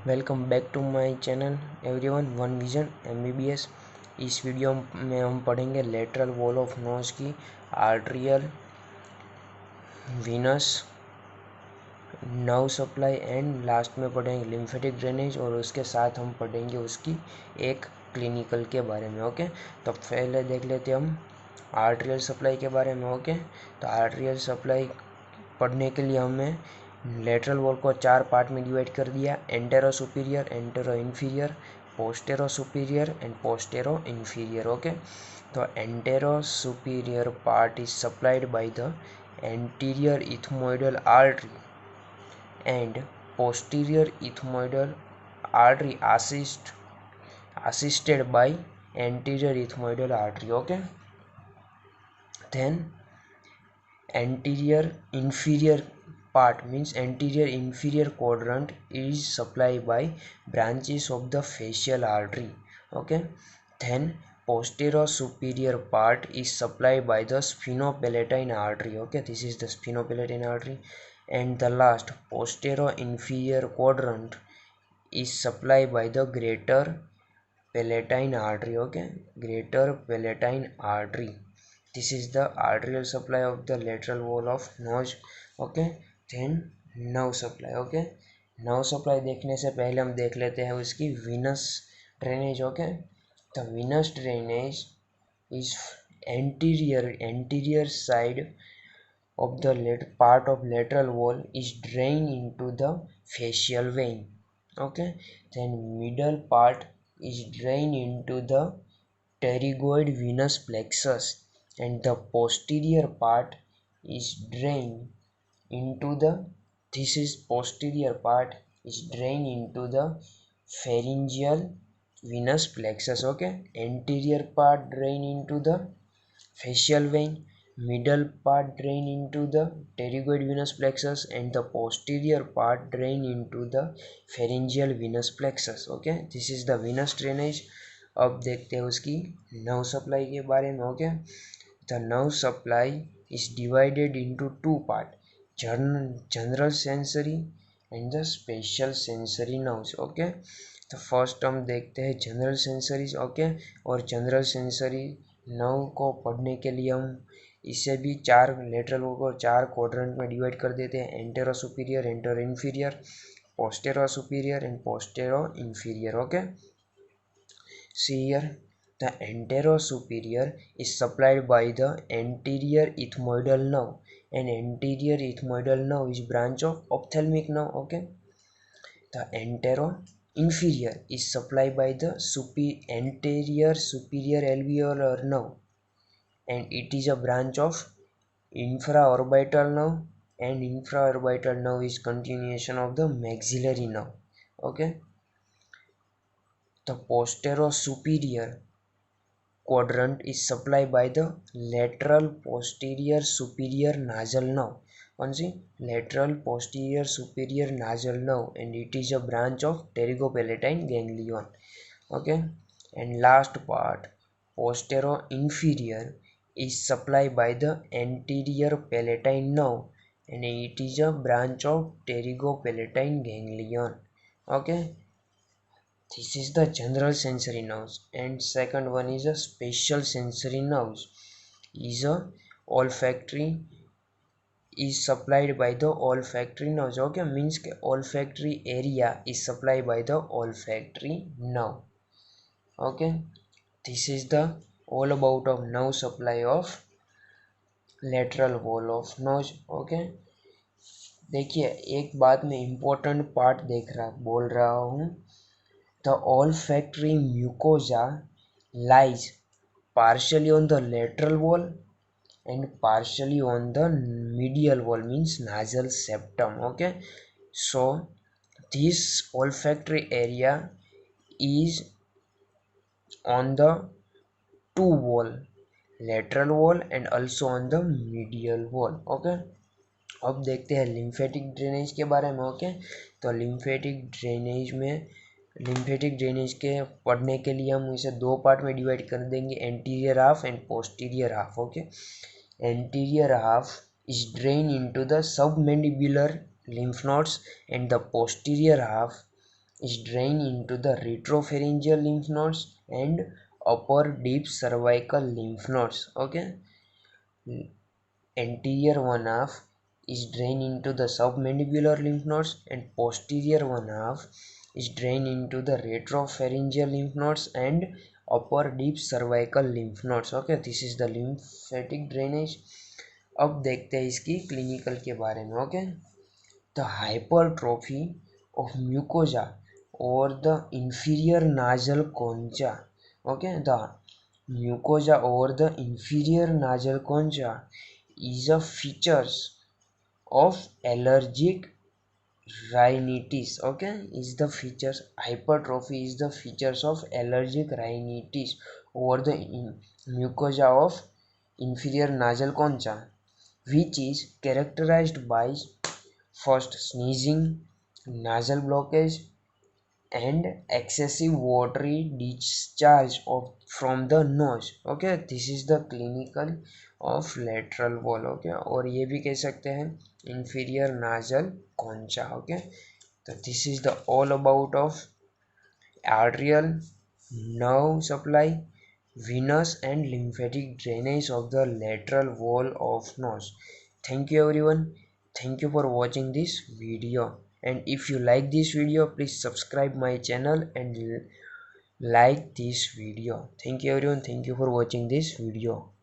Welcome back to my channel everyone one vision MBBS. इस video में हम पढ़ेंगे लेटरल वॉल ऑफ नोज की arterial, venous, nerve supply and last में पढ़ेंगे लिम्फेटिक ड्रेनेज और उसके साथ हम पढ़ेंगे उसकी एक क्लिनिकल के बारे में। ओके, तो पहले देख लेते हम आर्ट्रियल सप्लाई के बारे में। ओके, तो आर्ट्रियल सप्लाई पढ़ने के लिए हमें लेटरल वॉल को 4 पार्ट में डिवाइड कर दिया, antero superior, antero inferior, postero superior and postero inferior. Okay, तो antero superior part is supplied by the anterior ethmoidal artery and posterior ethmoidal artery assisted by anterior ethmoidal artery. Okay, then anterior inferior part means anterior inferior quadrant is supplied by branches of the facial artery. Okay, then posterior superior part is supplied by the sphenopalatine artery. Okay, this is the sphenopalatine artery. And the last posterior inferior quadrant is supplied by the greater palatine artery. Okay, greater palatine artery. This is the arterial supply of the lateral wall of nose. Okay, then nerve supply. Okay, nerve supply देखने से पहले हम देख लेते हैं उसकी venous drainage. Okay, the venous drainage is anterior side of the part of lateral wall is drained into the facial vein. Okay, then middle part is drained into the pterygoid venous plexus and the posterior part is drained into the posterior part is drained into the pharyngeal venous plexus. Okay, anterior part drain into the facial vein, middle part drain into the pterygoid venous plexus and the posterior part drain into the pharyngeal venous plexus. Okay, this is the venous drainage. अब देखते हैं उसकी nerve supply के बारे में. Okay, the nerve supply is divided into 2 part, general sensory and the special sensory nerves. Okay, तो first हम देखते हैं जनरल सेंसरीज. ओके, और जनरल सेंसरी नर्व को पढ़ने के लिए हम इसे भी 4 लेटरल को 4 क्वाड्रेंट में डिवाइड कर देते हैं, antero superior, antero inferior, postero superior and postero inferior. Okay, see here the antero superior is supplied by the anterior ethmoidal nerve and anterior ethmoidal nerve is branch of ophthalmic nerve. Okay, the antero inferior is supplied by the anterior superior alveolar nerve and it is a branch of infraorbital nerve and infraorbital nerve is continuation of the maxillary nerve. Okay, the posterior superior quadrant is supplied by the lateral posterior superior nasal nerve. Once lateral posterior superior nasal nerve and it is a branch of pterygopalatine ganglion. Okay, and last part posterior inferior is supplied by the anterior palatine nerve and it is a branch of pterygopalatine ganglion. Okay, this is the general sensory nerves and second one is a special sensory nerves. Is a olfactory is supplied by the olfactory nerves. Okay, means olfactory area is supplied by the olfactory nerve. Okay, this is the all about of nerve supply of lateral wall of nose. Okay, देखिए एक बात में important part बोल रहा हूँ. The olfactory mucosa lies partially on the lateral wall and partially on the medial wall means nasal septum. Okay, so this olfactory area is on the two wall, lateral wall and also on the medial wall. Okay, अब देखते हैं lymphatic drainage के बारे में. Okay, तो lymphatic drainage के पढ़ने के लिए हम इसे 2 पार्ट में डिवाइड कर देंगे, anterior half and posterior half. Okay, anterior half is drain into the submandibular lymph nodes and the posterior half is drained into the retropharyngeal lymph nodes and upper deep cervical lymph nodes. Okay, anterior one half is drained into the submandibular lymph nodes and posterior one half is drained into the retropharyngeal lymph nodes and upper deep cervical lymph nodes. Okay, this is the lymphatic drainage. अब देखते हैं इसकी clinical के बारे में. Okay, the hypertrophy of mucosa और the inferior nasal concha. Okay, the mucosa over the inferior nasal concha is a features of allergic rhinitis. Okay, is the features, hypertrophy is the features of allergic rhinitis over the mucosa of inferior nasal concha, which is characterized by first sneezing, nasal blockage, and excessive watery discharge from the nose. Okay, this is the clinical of lateral wall. Okay, और ये भी कह सकते हैं inferior nasal concha. Okay, so this is the all about of arterial nerve supply, venous and lymphatic drainage of the lateral wall of nose. Thank you everyone. Thank you for watching this video, and if you like this video, please subscribe my channel and like this video. Thank you everyone. Thank you for watching this video.